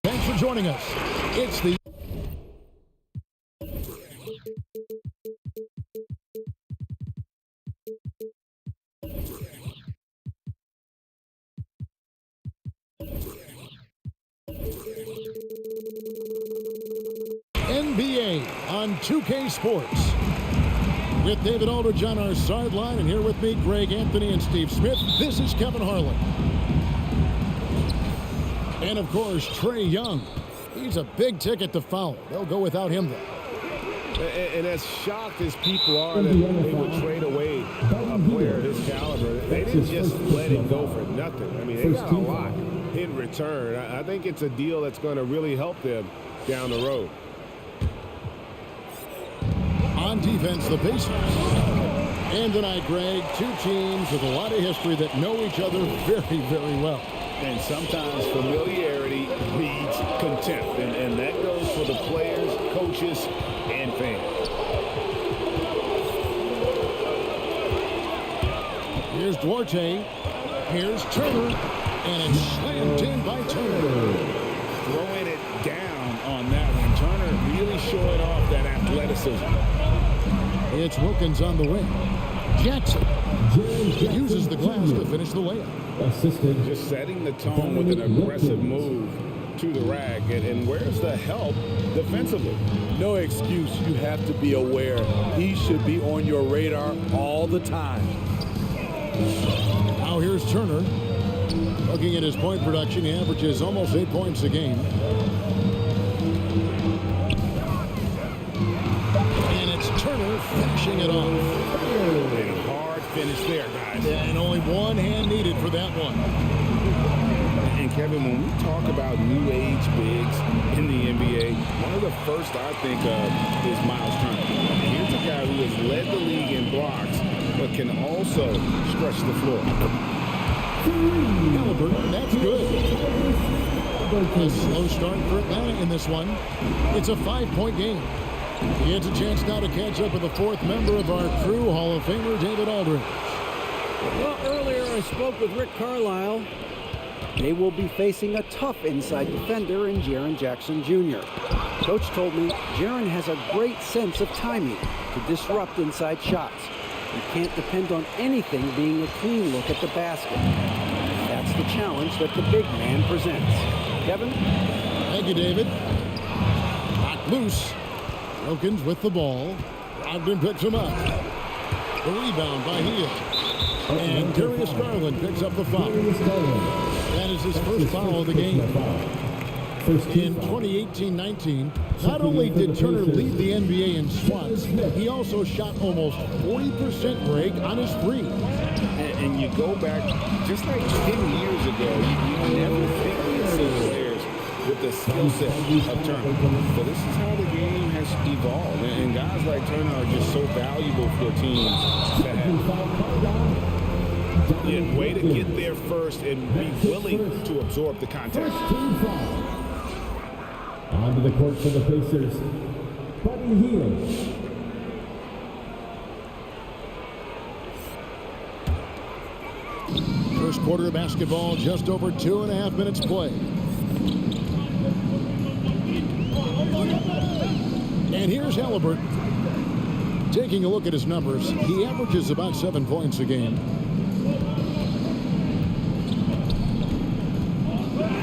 Thanks for joining us. It's the NBA on 2K Sports. With David Aldridge on our sideline, and here with me, Greg Anthony and Steve Smith. This is Kevin Harlan. And, of course, Trae Young. He's a big ticket to foul. They'll go without him, though. And as shocked as people are that they would trade away a player of his caliber, they didn't just let him go for nothing. I mean, they got a lot in return. I think it's a deal that's going to really help them down the road. On defense, the Pacers. And tonight, Greg, two teams with a lot of history that know each other very, very well. And sometimes familiarity breeds contempt. And that goes for the players, coaches, and fans. Here's Duarte. Here's Turner. And it's slammed in by Turner. Throwing it down on that one. Turner really showing off that athleticism. It's Wilkins on the wing. Jackson uses the glass to finish the layup. Just setting the tone with an aggressive move to the rack. And where's the help defensively? No excuse. You have to be aware. He should be on your radar all the time. Now here's Turner. Looking at his point production, he averages almost 8 points a game. And it's Turner finishing it off. And a hard finish there, guys. And only one hand needed for that one. And Kevin, when we talk about new age bigs in the NBA, one of the first I think of is Miles Turner. Here's a guy who has led the league in blocks, but can also stretch the floor. Halliburton, that's good. A slow start for Atlanta in this one. It's a 5-point game. He gets a chance now to catch up with the fourth member of our crew, Hall of Famer David Aldridge. Well, earlier I spoke with Rick Carlisle. They will be facing a tough inside defender in Jaren Jackson Jr. Coach told me Jaren has a great sense of timing to disrupt inside shots. You can't depend on anything being a clean look at the basket. That's the challenge that the big man presents. Kevin? Thank you, David. Knocked loose. Wilkins with the ball. Brogdon picks him up. The rebound by Hill. And Darius Garland picks up the foul. That is his first foul of the game. In 2018-19, not only did Turner lead the NBA in swats, he also shot almost 40%, Greg, on his threes. And you go back just like 10 years ago, you never think we'd see players with the skill set of Turner. So this is how the game has evolved. And guys like Turner are just so valuable for teams to have. Yeah, way to get there first and be willing to absorb the contact. Onto the court for the Pacers, Buddy Hield. First quarter of basketball, just over 2.5 minutes play. And here's Halliburton. Taking a look at his numbers, he averages about 7 points a game.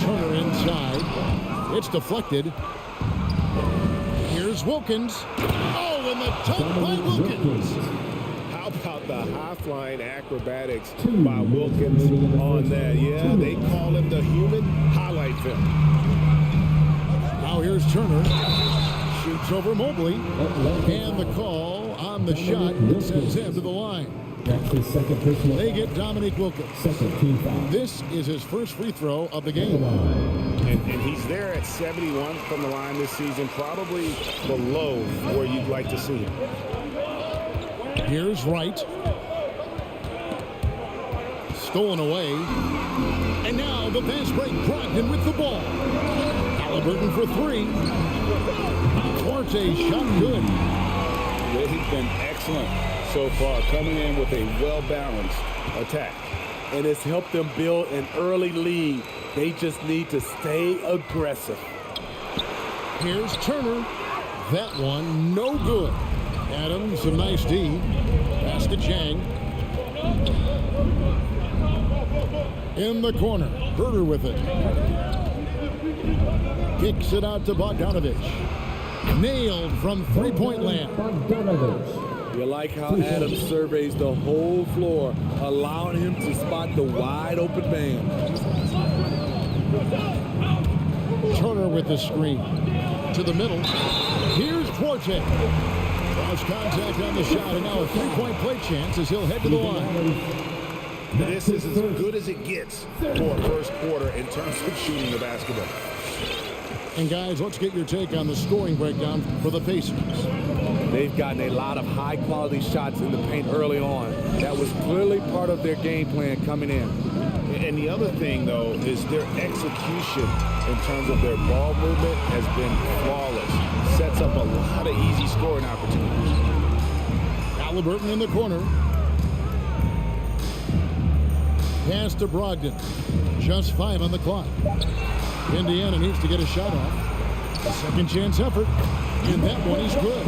Turner inside. It's deflected. Here's Wilkins. Oh, and the dunk by Wilkins. How about the high-flying acrobatics by Wilkins on that? Yeah, they call him the human highlight film. Now here's Turner. Shoots over Mobley. And the call on the shot that sends him to the line. They get Dominique Wilkins. This is his first free throw of the game. And he's there at 71 from the line this season, probably below where you'd like to see him. Here's Wright. Stolen away. And now the fast break. Brogdon with the ball. Halliburton for three. Duarte shot good. He's been excellent so far, coming in with a well-balanced attack. And it's helped them build an early lead. They just need to stay aggressive. Here's Turner. That one, no good. Adams, some nice D. Pass to Chang. In the corner. Herter with it. Kicks it out to Bogdanovich. Nailed from three-point land. You like how Adams surveys the whole floor, allowing him to spot the wide open man. Turner with the screen. To the middle. Here's Forte. Cross contact on the shot, and now a three-point play chance as he'll head to the line. This is as good as it gets for a first quarter in terms of shooting the basketball. And guys, let's get your take on the scoring breakdown for the Pacers. They've gotten a lot of high-quality shots in the paint early on. That was clearly part of their game plan coming in. And the other thing, though, is their execution in terms of their ball movement has been flawless. Sets up a lot of easy scoring opportunities. Halliburton in the corner. Pass to Brogdon. Just 5 on the clock. Indiana needs to get a shot off. A second chance effort. And that one is good.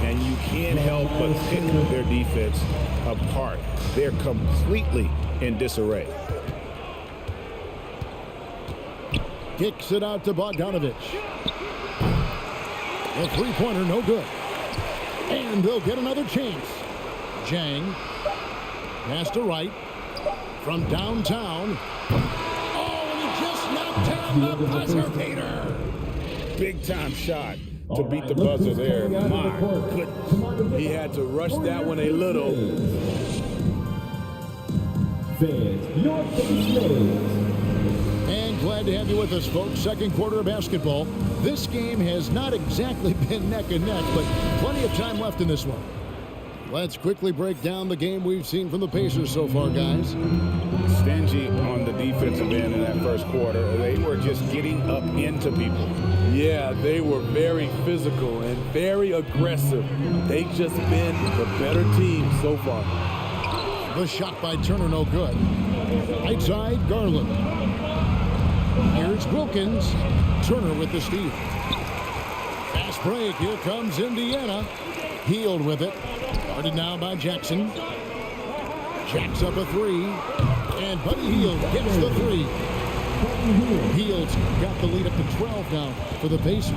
And you can't help but pick their defense apart. They're completely in disarray. Kicks it out to Bogdanovich. A three-pointer, no good. And they'll get another chance. Jang. Pass to Wright. From downtown. Oh, and he just knocked down the buzzer beater. Big time shot to beat the buzzer there. My goodness. He had to rush that one a little. And glad to have you with us, folks. Second quarter of basketball. This game has not exactly been neck and neck, but plenty of time left in this one. Let's quickly break down the game we've seen from the Pacers so far, guys. Stingy on the defensive end in that first quarter. They were just getting up into people. Yeah, they were very physical and very aggressive. They've just been the better team so far. The shot by Turner, no good. Right side, Garland. Here's Wilkins. Turner with the steal. Fast break. Here comes Indiana. Healed with it. Guarded now by Jackson. Jacks up a three. And Buddy Hield gets the three. Hield's got the lead up to 12 now for the Pacers.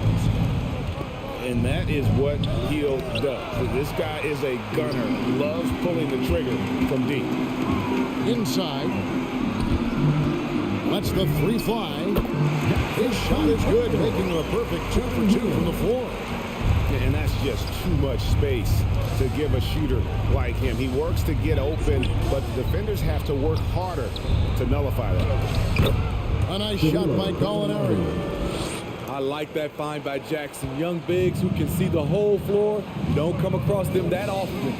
And that is what Hield does. This guy is a gunner. Loves pulling the trigger from deep. Inside. Lets the three fly. His shot is good, making him a perfect 2 for 2 from the floor. And that's just too much space to give a shooter like him. He works to get open, but the defenders have to work harder to nullify that. A nice shot by Gallinari. I like that find by Jackson. Young bigs who can see the whole floor. You don't come across them that often.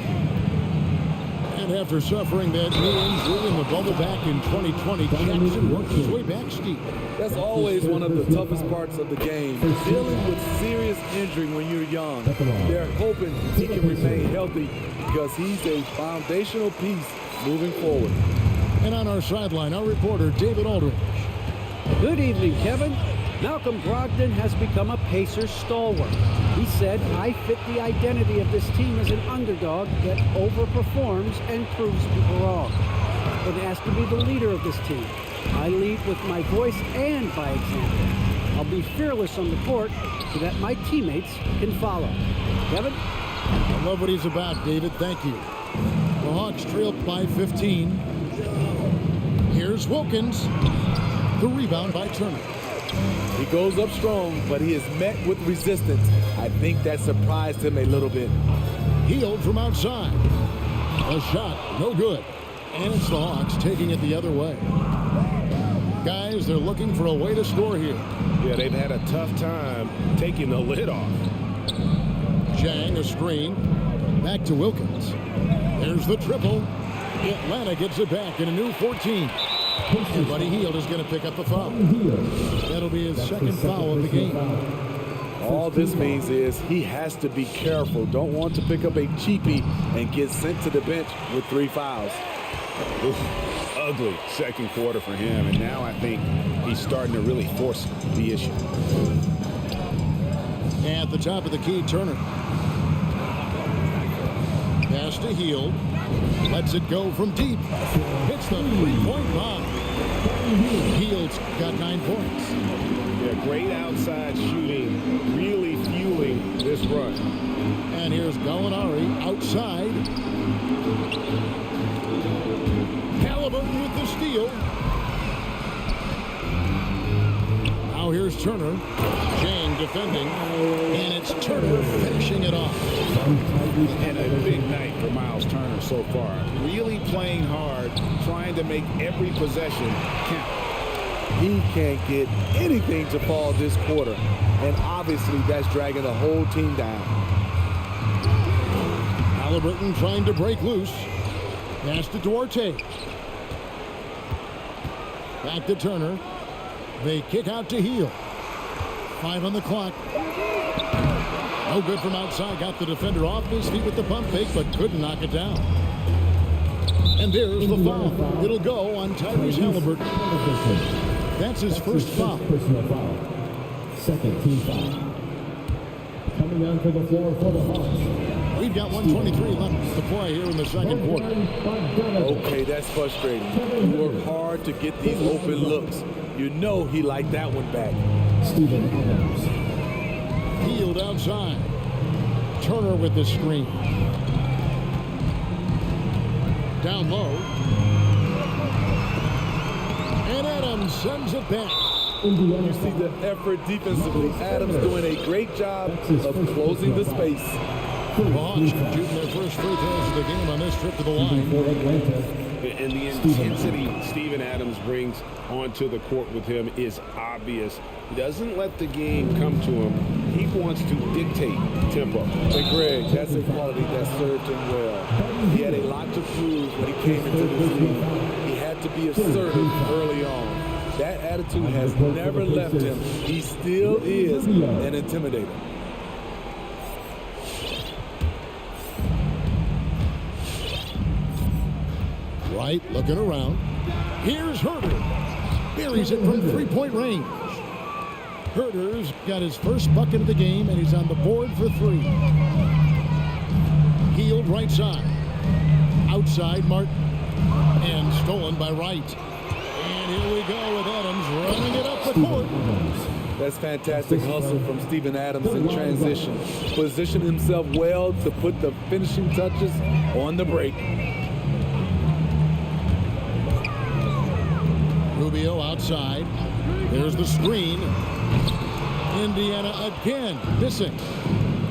And after suffering that knee injury in the bubble back in 2020, Jackson worked his way back steep. That's always one of the toughest parts of the game. Dealing with serious injury when you're young. They're hoping he can remain healthy because he's a foundational piece moving forward. And on our sideline, our reporter, David Aldridge. Good evening, Kevin. Malcolm Brogdon has become a Pacers stalwart. He said, "I fit the identity of this team as an underdog that overperforms and proves people wrong. Been asked to be the leader of this team. I lead with my voice and by example. I'll be fearless on the court so that my teammates can follow." Kevin? I love what he's about, David. Thank you. The Hawks trail by 15. Here's Wilkins. The rebound by Turner. He goes up strong, but he is met with resistance. I think that surprised him a little bit. Healed from outside. A shot, no good. And it's the Hawks taking it the other way. Guys, they're looking for a way to score here. Yeah, they've had a tough time taking the lid off. Jang, a screen. Back to Wilkins. There's the triple. Atlanta gets it back in a new 14. And Buddy Hield is going to pick up the foul. That'll be his second foul of the game. All this means is he has to be careful. Don't want to pick up a cheapie and get sent to the bench with 3 fouls. Oof, ugly second quarter for him, and now I think he's starting to really force the issue. At the top of the key, Turner. Pass to Hield. Lets it go from deep. Hits the three-point bomb. Hield's got 9 points. Yeah, great outside shooting, really fueling this run. And here's Gallinari outside. Halliburton with the steal. Now here's Turner. Jane defending. And it's Turner finishing it off. And a big night for Miles Turner so far. Really playing hard, trying to make every possession count. He can't get anything to fall this quarter. And obviously that's dragging the whole team down. Halliburton trying to break loose. Pass to Duarte. Back to Turner. They kick out to Hield. 5 on the clock. No good from outside. Got the defender off his feet with the pump fake, but couldn't knock it down. And there's the foul. It'll go on Tyrese Halliburton. That's his first foul. Personal foul. Second team foul. Coming onto the floor for the Hawks. We've got 1:23 left to play here in the second quarter. Okay, that's frustrating. You work hard to get these open looks. You know he liked that one back. Steven Adams. Hield outside. Turner with the screen. Down low. And Adams sends it back. You see the effort defensively. Adams doing a great job of closing the space. The Hawks shooting their first free throws of the game on this trip to the line. And the intensity Steven Adams brings onto the court with him is obvious. He doesn't let the game come to him. He wants to dictate tempo. Hey, Greg, that's a quality that served him well. He had a lot to prove when he came into this league. He had to be assertive early on. That attitude has never left him. He still is an intimidator. Right, looking around. Here's Herter. Buries it from three-point range. Herter's got his first bucket of the game, and he's on the board for 3. Hield right side. Outside, Martin. And stolen by Wright. And here we go with Adams running it up the court. That's fantastic hustle from Steven Adams in transition. Positioned himself well to put the finishing touches on the break. Rubio outside. There's the screen. Indiana again missing.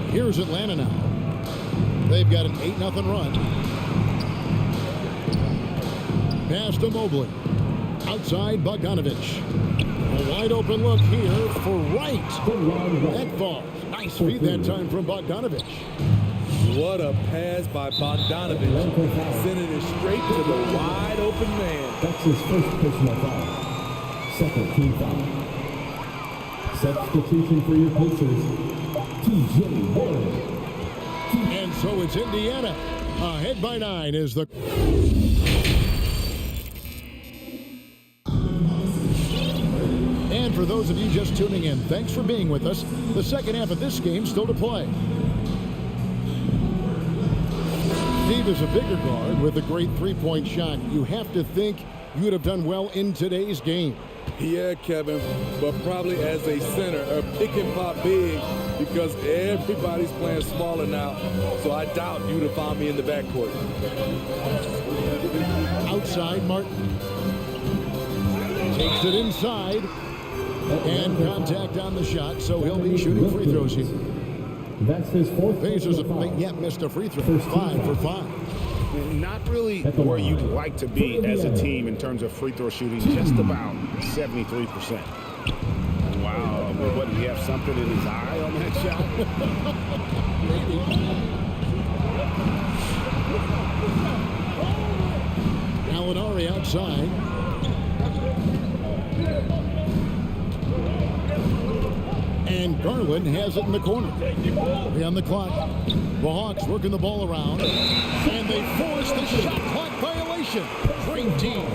Here's Atlanta now. They've got an 8-0 run. Pass to Mobley. Outside Bogdanovich. A wide open look here for Wright. That falls. Nice feed that time from Bogdanovich. What a pass by Bogdanovich. Sending it straight to the wide open man. That's his first personal foul. Second team foul. Substitution for your Pacers, T.J. Warren. And so it's Indiana. Ahead by 9 is the... And for those of you just tuning in, thanks for being with us. The second half of this game still to play. Steve is a bigger guard with a great three-point shot. You have to think you would have done well in today's game. Yeah, Kevin, but probably as a center, a pick and pop big, because everybody's playing smaller now. So I doubt you'd have found me in the backcourt. Outside, Martin takes it inside, and contact on the shot, so he'll be shooting free throws here. That's his fourth. Pacers have yet missed a free throw. 5 for 5. Not really where you'd like to be as a team in terms of free throw shooting, just about 73%. Wow, what, did he have something in his eye on that shot? Maybe. Gallinari outside. And Garland has it in the corner. 3 on the clock. The Hawks working the ball around. And they force the shot clock violation. Great team.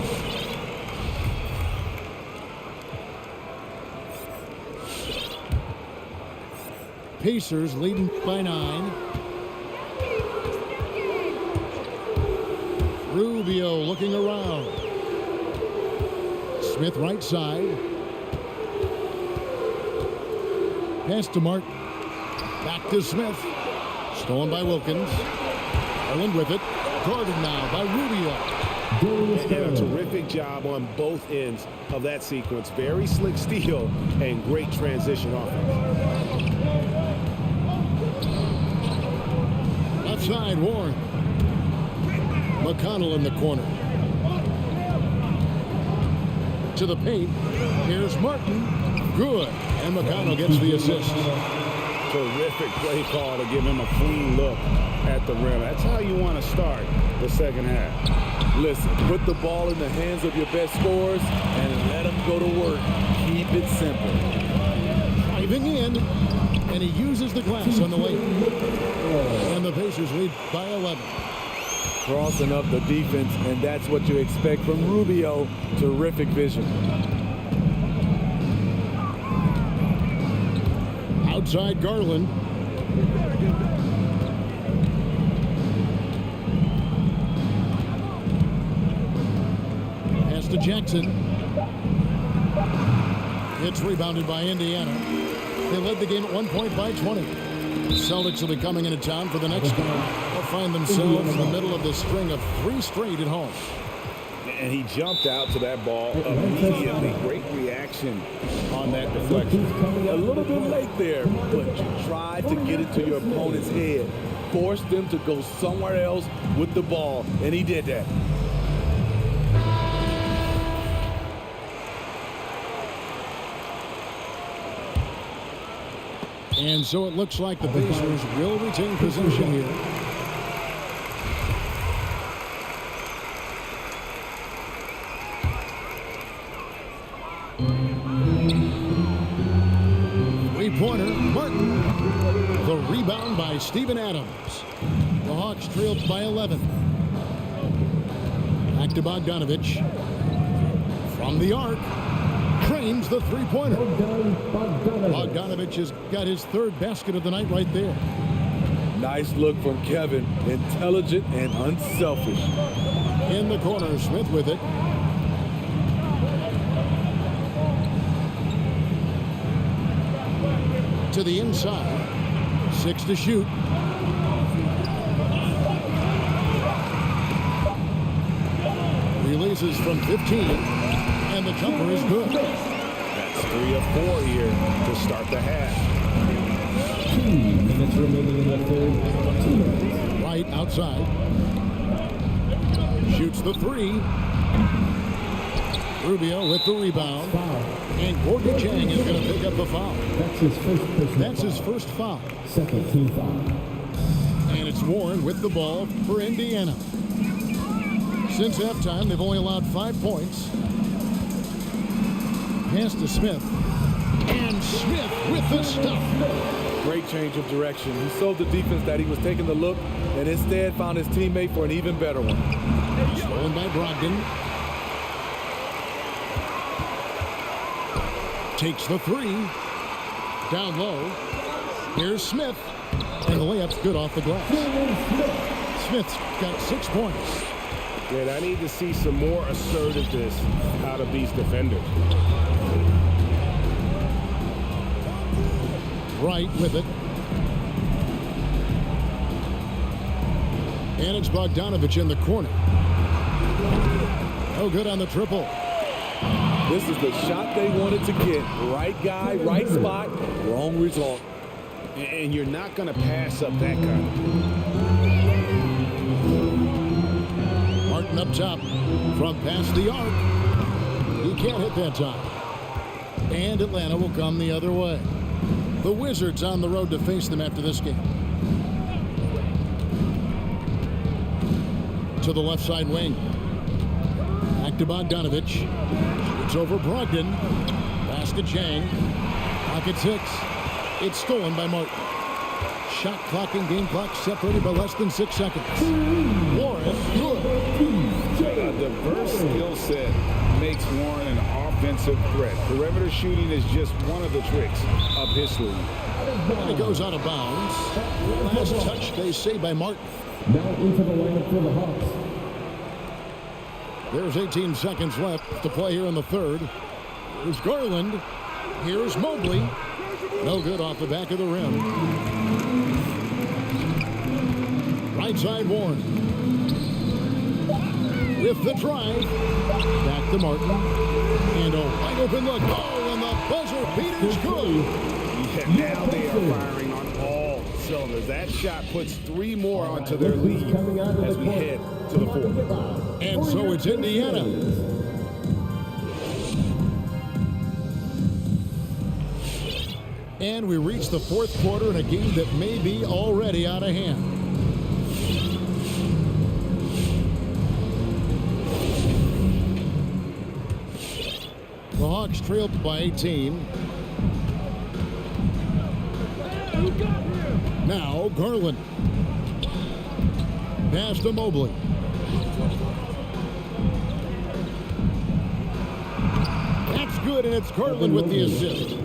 Pacers leading by 9. Rubio looking around. Smith right side. Pass to Martin. Back to Smith. Stolen by Wilkins. Garland with it. Guarded now by Rubio. And a terrific job on both ends of that sequence. Very slick steal and great transition offense. Left side, Warren. McConnell in the corner. To the paint. Here's Martin. Good. And McConnell gets the assist. Terrific play call to give him a clean look at the rim. That's how you want to start the second half. Listen, put the ball in the hands of your best scorers and let them go to work. Keep it simple. Driving in, and he uses the glass on the way. And the Pacers lead by 11. Crossing up the defense, and that's what you expect from Rubio. Terrific vision. Outside Garland. Pass to Jackson. It's rebounded by Indiana. They led the game at 1 point by 20. Celtics will be coming into town for the next game. They'll find themselves in the middle of the string of 3 straight at home. And he jumped out to that ball immediately. Great reaction on that deflection. A little bit late there, but you tried to get it to your opponent's head. Force them to go somewhere else with the ball, and he did that. And so it looks like the Pacers will retain possession here. Three-pointer, Martin. The rebound by Steven Adams. The Hawks trailed by 11. Back to Bogdanovich. From the arc. Frames the three-pointer. Bogdanovich has got his 3rd basket of the night right there. Nice look from Kevin. Intelligent and unselfish. In the corner, Smith with it. To the inside. 6 to shoot. Releases from 15. And the jumper is good. That's 3 of 4 here to start the half. 2 minutes remaining in the third. 2 minutes. Right outside. Shoots the 3. Rubio with the rebound. Foul. And Gorgie Chang is going to pick up the foul. That's his first personal That's foul. his first foul. Second team foul. And it's Warren with the ball for Indiana. Since halftime, they've only allowed 5 points. Pass to Smith. And Smith with the stuff. Great change of direction. He showed the defense that he was taking the look and instead found his teammate for an even better one. Stolen by Brogdon. Takes the 3. Down low. Here's Smith. And the layup's good off the glass. Smith's got 6 points. And I need to see some more assertiveness out of these defenders. Right with it. And it's Bogdanovich in the corner. No good on the triple. This is the shot they wanted to get. Right guy, right spot, wrong result. And you're not going to pass up that kind of thing. Martin up top from past the arc. He can't hit that time. And Atlanta will come the other way. The Wizards on the road to face them after this game. To the left side wing. Back to Bogdanovich. It's over Brogdon. Pass to Chang. Pocket 6. It's stolen by Martin. Shot clock and game clock separated by less than 6 seconds. Warren, good. A diverse skill set makes Warren an offensive threat. Perimeter shooting is just one of the tricks up his sleeve. And it goes out of bounds. Last touch, they say, by Martin. Now into the lineup for the Hawks. There's 18 seconds left to play here in the third. Here's Garland. Here's Mobley. No good off the back of the rim. Right side Warren. With the drive. Back to Martin. And a wide open look. Oh, and the buzzer beater's good. Yeah, now they are firing on all cylinders. That shot puts 3 more onto their lead as we head to the fourth. And so it's Indiana. And we reach the fourth quarter in a game that may be already out of hand. The Hawks trailed by 18. Now Garland. Pass to Mobley. That's good, and it's Garland with the assist.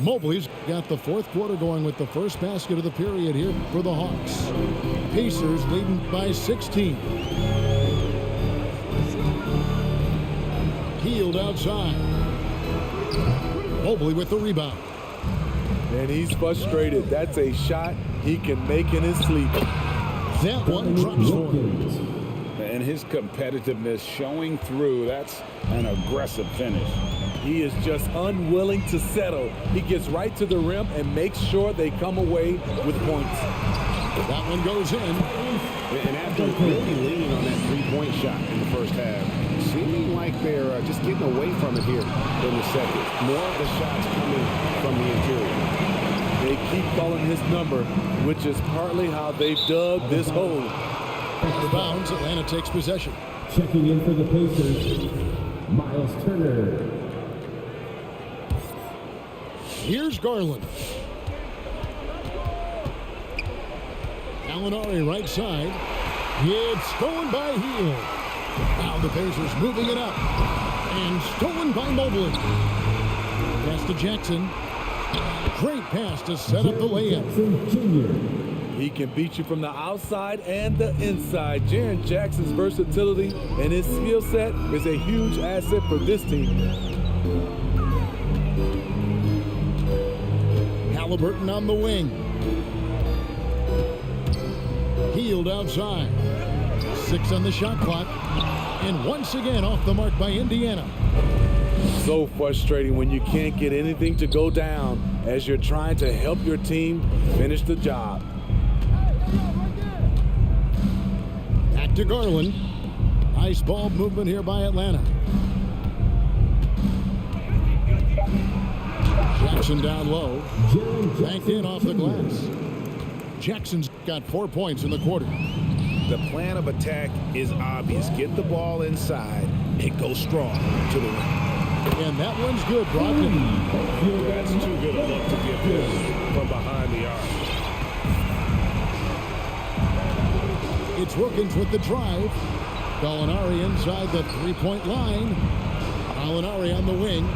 Mobley's got the fourth quarter going with the first basket of the period here for the Hawks. Pacers leading by 16. Healed outside. Mobley with the rebound. And he's frustrated. That's a shot he can make in his sleep. That one drops for him. And his competitiveness showing through. That's an aggressive finish. He is just unwilling to settle. He gets right to the rim and makes sure they come away with points. That one goes in. And after really leaning on that three-point shot in the first half, seeming like they're just getting away from it here in the second. More of the shots coming from the interior. They keep calling his number, which is partly how they dug this hole. The bounds, Atlanta takes possession. Checking in for the Pacers, Miles Turner. Here's Garland. Gallinari right side. It's stolen by Hill. Now the Pacers moving it up. And stolen by Mobley. Pass to Jackson. Great pass to set up the layup. He can beat you from the outside and the inside. Jaren Jackson's versatility and his skill set is a huge asset for this team. Halliburton on the wing. Healed outside. 6 on the shot clock. And once again off the mark by Indiana. So frustrating when you can't get anything to go down as you're trying to help your team finish the job. Back to Garland. Nice ball movement here by Atlanta. Jackson down low. Banked in off the glass. Jackson's got 4 points in the quarter. The plan of attack is obvious. Get the ball inside and go strong to the rim. And that one's good, Brogdon. That's too good a look to get this from behind the arc. It's Wilkins with the drive. Gallinari inside the three-point line. Gallinari on the wing.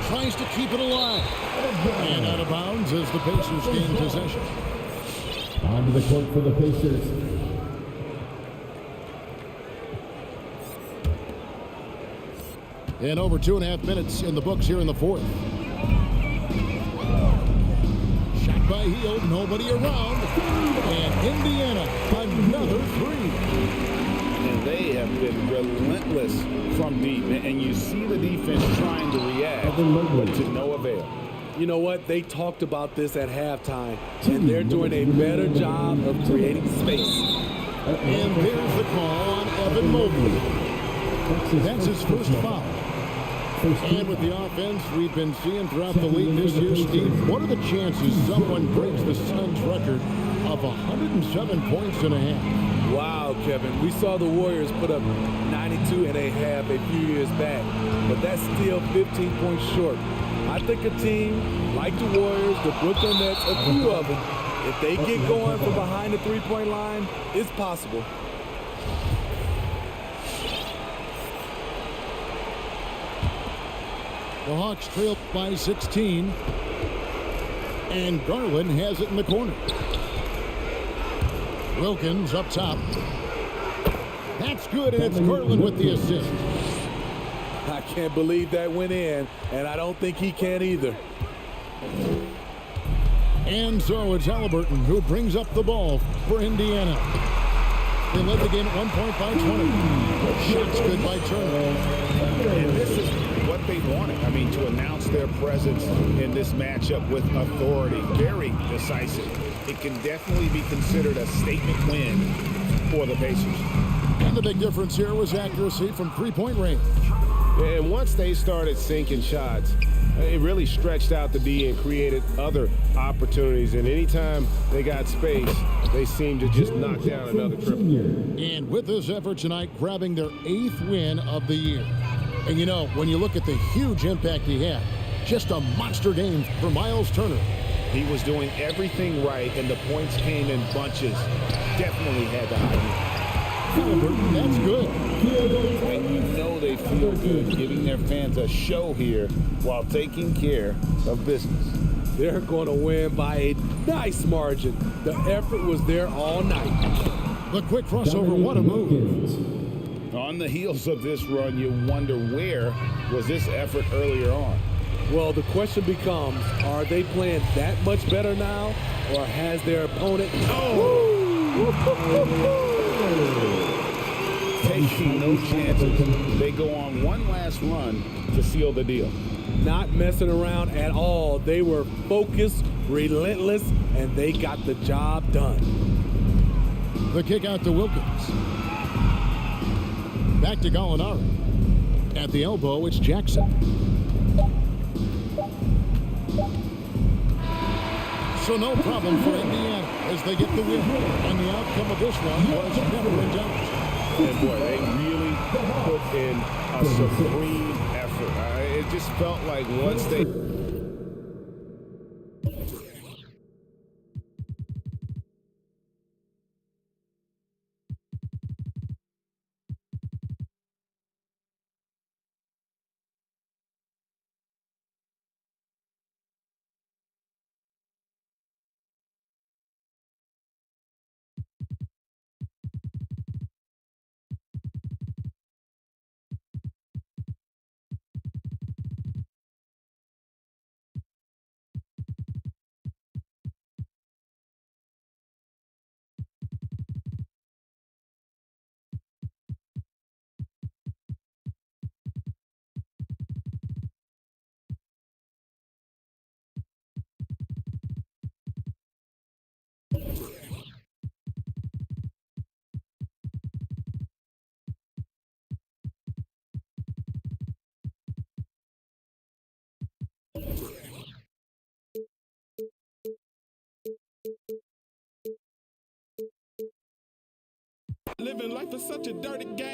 Tries to keep it alive. And out of bounds as the Pacers gain possession. Onto the court for the Pacers. And over 2.5 minutes in the books here in the fourth. Shot by Hield, nobody around. And Indiana, another three. And they have been relentless from deep. And you see the defense trying to react, but to no avail. You know what? They talked about this at halftime, and they're doing a better job of creating space. And there's the call on Evan Mobley. That's his first foul. And with the offense we've been seeing throughout the league this year, Steve, what are the chances someone breaks the Suns' record of 107 points and a half? Wow, Kevin. We saw the Warriors put up 92 and a half a few years back, but that's still 15 points short. I think a team like the Warriors, the Brooklyn Nets, a few of them, if they get going from behind the three-point line, it's possible. The Hawks trail by 16. And Garland has it in the corner. Wilkins up top. That's good, and it's Garland with the assist. I can't believe that went in, and I don't think he can either. And so it's Halliburton who brings up the ball for Indiana. They led the game at 1 point by 20. Shots good by Turner. And this is what they wanted. I mean, to announce their presence in this matchup with authority. Very decisive. It can definitely be considered a statement win for the Pacers. And the big difference here was accuracy from three-point range. And once they started sinking shots, it really stretched out the D and created other opportunities. And anytime they got space, they seemed to just knock down another triple. And with this effort tonight, grabbing their 8th win of the year. And you know, when you look at the huge impact he had, just a monster game for Miles Turner. He was doing everything right, and the points came in bunches. Definitely had to hide it. That's good. And you know they feel good giving their fans a show here while taking care of business. They're going to win by a nice margin. The effort was there all night. The quick crossover, what a move. On the heels of this run, you wonder where was this effort earlier on? Well, the question becomes, are they playing that much better now, or has their opponent... Taking no chances. They go on one last run to seal the deal. Not messing around at all. They were focused, relentless, and they got the job done. The kick out to Wilkins. Back to Gallinari. At the elbow, it's Jackson. So no problem for Indiana as they get the win. And the outcome of this one was never in doubt. And boy, they really put in a supreme effort. It just felt like once they... Living life is such a dirty game.